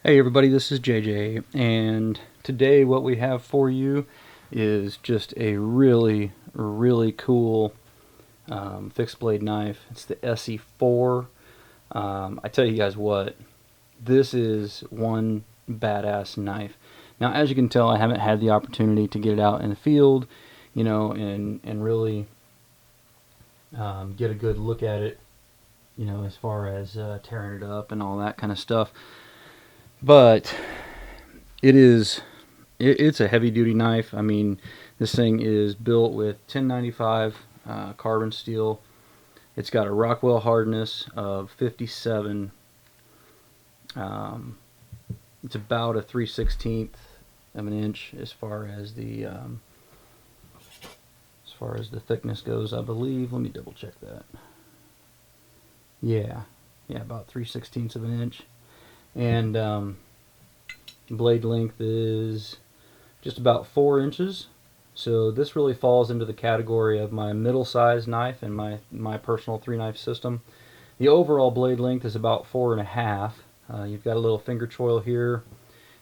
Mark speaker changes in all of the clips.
Speaker 1: Hey everybody, this is JJ, and today what we have for you is just a really cool fixed blade knife. It's the Esee 4. I tell you guys what, this is one badass knife. Now, as you can tell, I haven't had the opportunity to get it out in the field, and really get a good look at it, as far as tearing it up and all that kind of stuff. But it's a heavy duty knife. I mean, this thing is built with 1095 carbon steel. It's got a Rockwell hardness of 57. It's about a 3/16 of an inch as far as the thickness goes, I believe. Let me double check that. Yeah, about 3/16 of an inch. And blade length is just about 4 inches. So this really falls into the category of my middle-sized knife and my personal 3-knife system. The overall blade length is about 4.5. You've got a little finger choil here,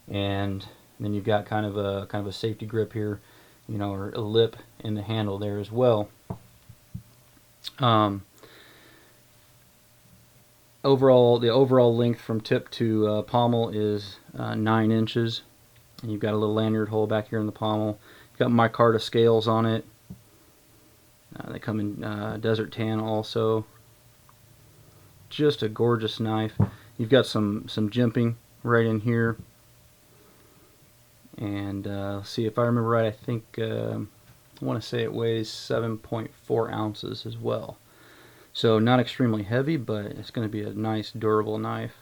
Speaker 1: and then you've got kind of a safety grip here, or a lip in the handle there as well. The overall length from tip to pommel is 9 inches, and you've got a little lanyard hole back here in the pommel. You've got micarta scales on it. They come in desert tan also. Just a gorgeous knife. You've got some jimping right in here, and let's see, if I remember right, I think I want to say it weighs 7.4 ounces as well. So not extremely heavy, but it's going to be a nice, durable knife.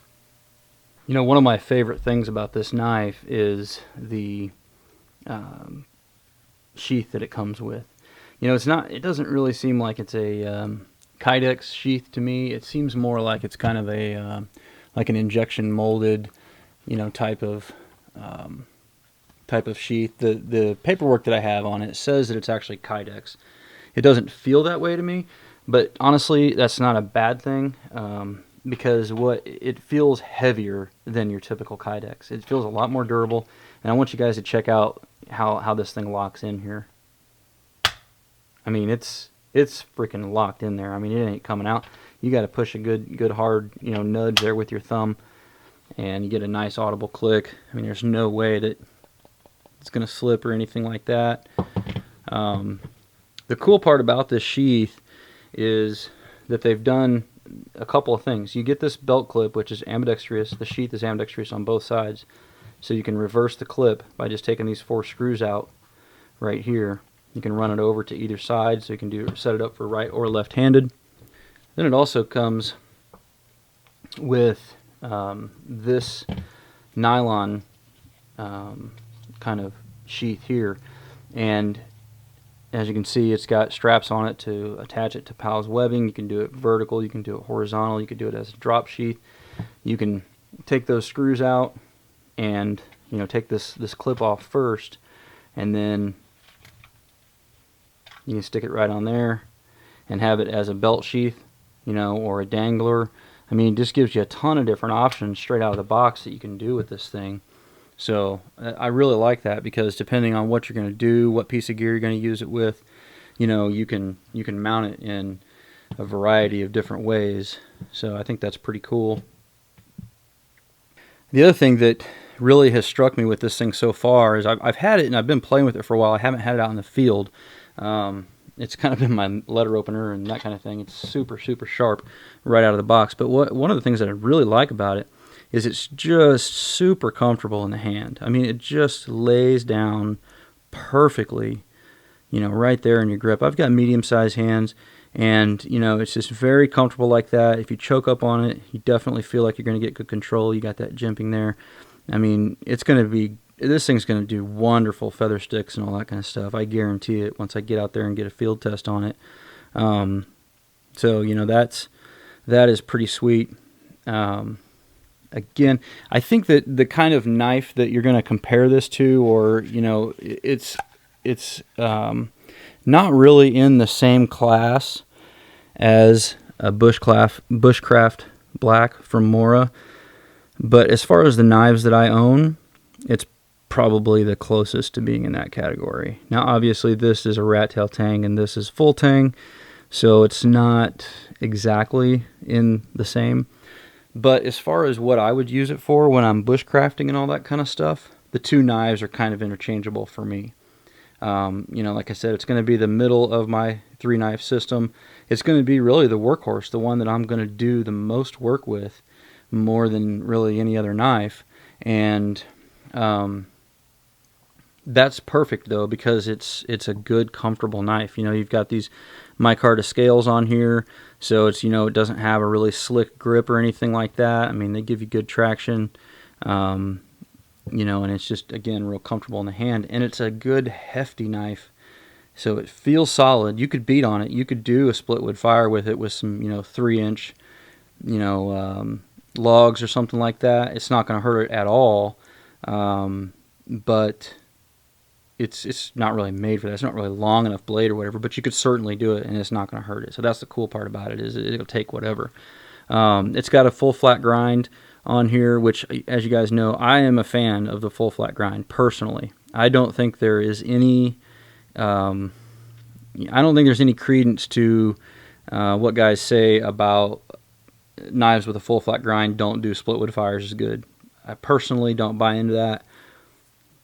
Speaker 1: One of my favorite things about this knife is the sheath that it comes with. It doesn't really seem like it's a Kydex sheath to me. It seems more like it's kind of a like an injection molded, type of sheath. The paperwork that I have on it says that it's actually Kydex. It doesn't feel that way to me. But honestly, that's not a bad thing, because it feels heavier than your typical Kydex. It feels a lot more durable, and I want you guys to check out how this thing locks in here. I mean, it's freaking locked in there. I mean, it ain't coming out. You got to push a good hard nudge there with your thumb, and you get a nice audible click. I mean, there's no way that it's going to slip or anything like that. The cool part about this sheath is that they've done a couple of things. You get this belt clip, which is ambidextrous. The sheath is ambidextrous on both sides, so you can reverse the clip by just taking these 4 screws out right here. You can run it over to either side, so you can set it up for right or left-handed. Then it also comes with this nylon kind of sheath here, and as you can see, it's got straps on it to attach it to Powell's webbing. You can do it vertical, you can do it horizontal, you can do it as a drop sheath. You can take those screws out and take this clip off first, and then you can stick it right on there and have it as a belt sheath, or a dangler. I mean, it just gives you a ton of different options straight out of the box that you can do with this thing. So I really like that, because depending on what you're going to do, what piece of gear you're going to use it with, you can mount it in a variety of different ways. So I think that's pretty cool. The other thing that really has struck me with this thing so far is I've had it and I've been playing with it for a while. I haven't had it out in the field. It's kind of been my letter opener and that kind of thing. It's super sharp right out of the box. But one of the things that I really like about it is it's just super comfortable in the hand. I mean, it just lays down perfectly, right there in your grip. I've got medium-sized hands, and, it's just very comfortable like that. If you choke up on it, you definitely feel like you're going to get good control. You got that jimping there. I mean, this thing's going to do wonderful feather sticks and all that kind of stuff. I guarantee it once I get out there and get a field test on it. So, that is pretty sweet. Again, I think that the kind of knife that you're going to compare this to, or it's not really in the same class as a Bushcraft Black from Mora. But as far as the knives that I own, it's probably the closest to being in that category. Now, obviously, this is a rat tail tang and this is full tang, so it's not exactly in the same. But as far as what I would use it for when I'm bushcrafting and all that kind of stuff, the two knives are kind of interchangeable for me. Like I said, it's going to be the middle of my 3-knife system. It's going to be really the workhorse, the one that I'm going to do the most work with, more than really any other knife. And that's perfect though, because it's a good, comfortable knife. You've got these micarta scales on here, so it's it doesn't have a really slick grip or anything like that. I mean, they give you good traction. And it's just, again, real comfortable in the hand. And it's a good, hefty knife, so it feels solid. You could beat on it. You could do a split wood fire with it with some, 3-inch, logs or something like that. It's not going to hurt it at all, but it's not really made for that. It's not really long enough blade or whatever, but you could certainly do it, and it's not going to hurt it. So that's the cool part about it, is it'll take whatever. It's got a full flat grind on here, which, as you guys know, I am a fan of the full flat grind personally. I don't think there is any credence to what guys say about knives with a full flat grind don't do split wood fires as good. I personally don't buy into that.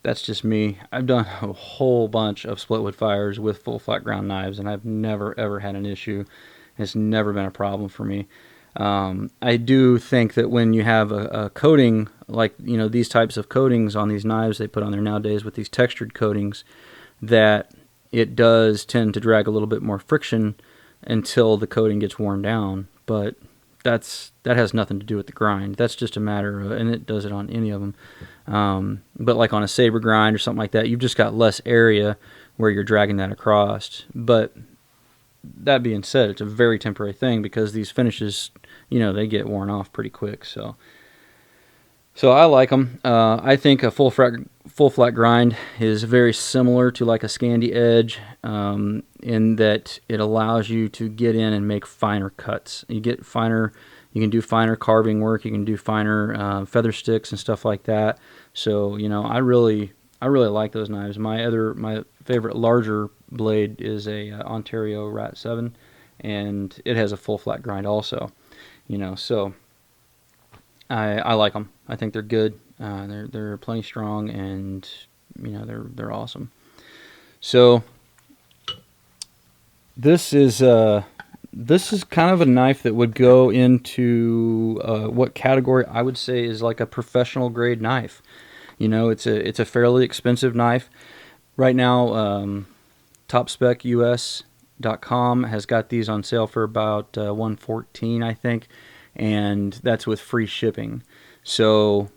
Speaker 1: That's just me. I've done a whole bunch of split wood fires with full flat ground knives, and I've never ever had an issue. It's never been a problem for me. I do think that when you have a coating, like these types of coatings on these knives they put on there nowadays with these textured coatings, that it does tend to drag a little bit more friction until the coating gets worn down. But that has nothing to do with the grind. That's just a matter of, and it does it on any of them. But like on a saber grind or something like that, you've just got less area where you're dragging that across. But that being said, it's a very temporary thing, because these finishes, they get worn off pretty quick. So I like them. I think a full flat grind is very similar to like a Scandi Edge, in that it allows you to get in and make finer cuts. You can do finer carving work. You can do finer feather sticks and stuff like that. So I really like those knives. My favorite larger blade is a Ontario Rat 7, and it has a full flat grind also. So I like them. I think they're good. They're plenty strong, and they're awesome. So this is kind of a knife that would go into what category I would say is like a professional grade knife. It's a fairly expensive knife. Right now, TopSpecUS.com has got these on sale for about $114, I think, and that's with free shipping. So,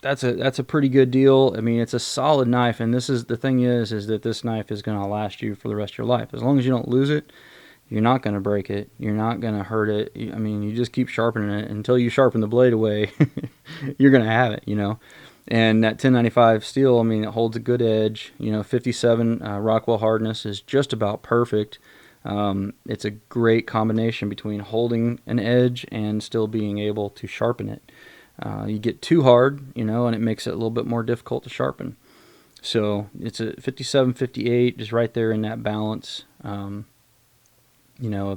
Speaker 1: that's a pretty good deal. I mean, it's a solid knife, and this is the thing is that this knife is going to last you for the rest of your life. As long as you don't lose it, you're not going to break it. You're not going to hurt it. I mean, you just keep sharpening it until you sharpen the blade away. You're going to have it, And that 1095 steel, I mean, it holds a good edge. 57 Rockwell hardness is just about perfect. It's a great combination between holding an edge and still being able to sharpen it. You get too hard, and it makes it a little bit more difficult to sharpen. So it's a 57, 58, just right there in that balance.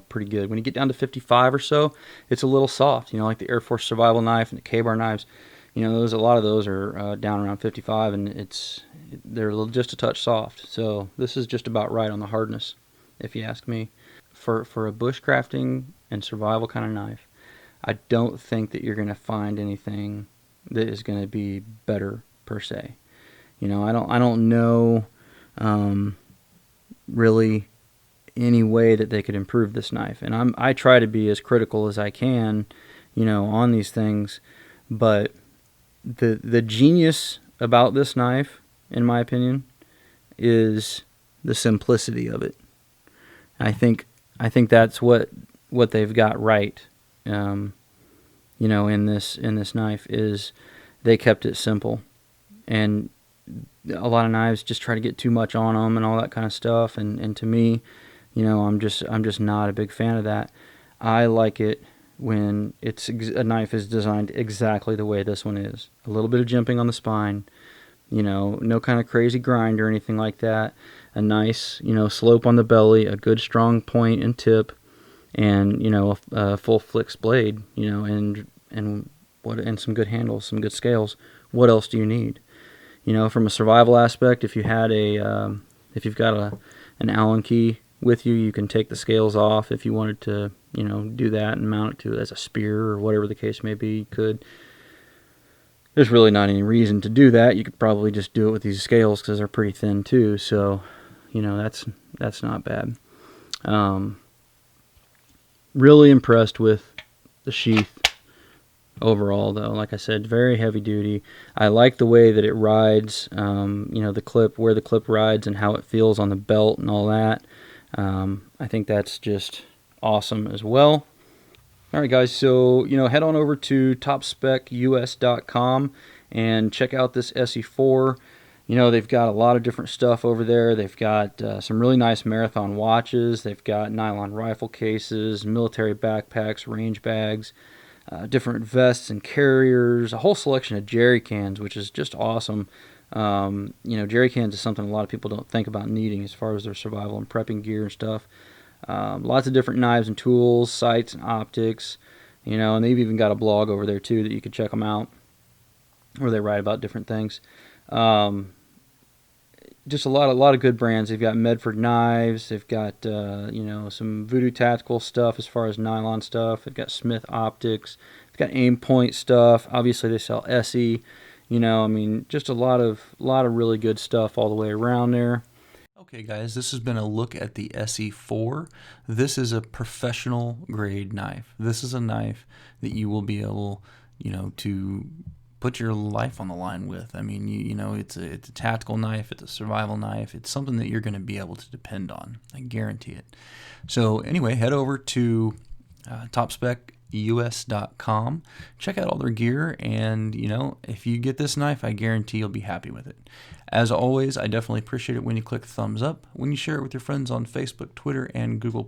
Speaker 1: Pretty good. When you get down to 55 or so, it's a little soft. Like the Air Force survival knife and the K-bar knives. A lot of those are down around 55, and they're just a touch soft. So this is just about right on the hardness, if you ask me. For a bushcrafting and survival kind of knife, I don't think that you're going to find anything that is going to be better per se. I don't know really any way that they could improve this knife, and I try to be as critical as I can, on these things, but the genius about this knife, in my opinion, is the simplicity of it. I think that's what they've got right. In this knife is they kept it simple, and a lot of knives just try to get too much on them and all that kind of stuff. And to me, I'm just not a big fan of that. I like it when a knife is designed exactly the way this one is. A little bit of jimping on the spine, no kind of crazy grind or anything like that. A nice, slope on the belly, a good strong point and tip, and a full flix blade, and some good handles, some good scales. What else do you need? From a survival aspect, if you've got an Allen key with you, you can take the scales off if you wanted to, do that and mount it to as a spear or whatever the case may be. You could. There's really not any reason to do that. You could probably just do it with these scales because they're pretty thin too. So, that's not bad. Really impressed with the sheath overall, though. Like I said, very heavy duty. I like the way that it rides. The clip, where the clip rides, and how it feels on the belt and all that. I think that's just awesome as well. Alright guys, so head on over to topspecus.com and check out this SE4. They've got a lot of different stuff over there. They've got some really nice marathon watches. They've got nylon rifle cases, military backpacks, range bags, different vests and carriers, a whole selection of jerry cans, which is just awesome. Jerry cans is something a lot of people don't think about needing as far as their survival and prepping gear and stuff. Lots of different knives and tools, sights and optics, and they've even got a blog over there too that you could check them out, where they write about different things. Just a lot of good brands. They've got Medford knives. They've got some Voodoo Tactical stuff as far as nylon stuff. They've got Smith optics. They've got aim point stuff. Obviously they sell Esee. Just a lot of really good stuff all the way around there. Okay guys, this has been a look at the SE4. This is a professional grade knife. This is a knife that you will be able, to put your life on the line with. It's a tactical knife, it's a survival knife, it's something that you're going to be able to depend on. I guarantee it. So anyway, head over to topspecus.com, check out all their gear, and if you get this knife, I guarantee you'll be happy with it. As always, I definitely appreciate it when you click thumbs up, when you share it with your friends on Facebook, Twitter, and Google+.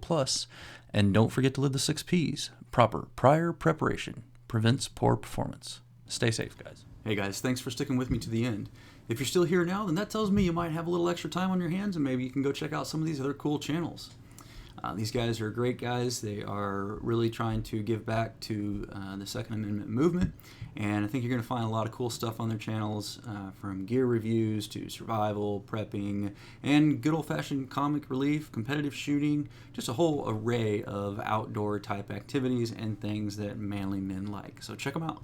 Speaker 1: And don't forget to live the 6 Ps. Proper prior preparation prevents poor performance. Stay safe, guys. Hey guys, thanks for sticking with me to the end. If you're still here now, then that tells me you might have a little extra time on your hands, and maybe you can go check out some of these other cool channels. These guys are great guys. They are really trying to give back to the Second Amendment movement, and I think you're going to find a lot of cool stuff on their channels, from gear reviews to survival, prepping, and good old-fashioned comic relief, competitive shooting, just a whole array of outdoor type activities and things that manly men like. So check them out.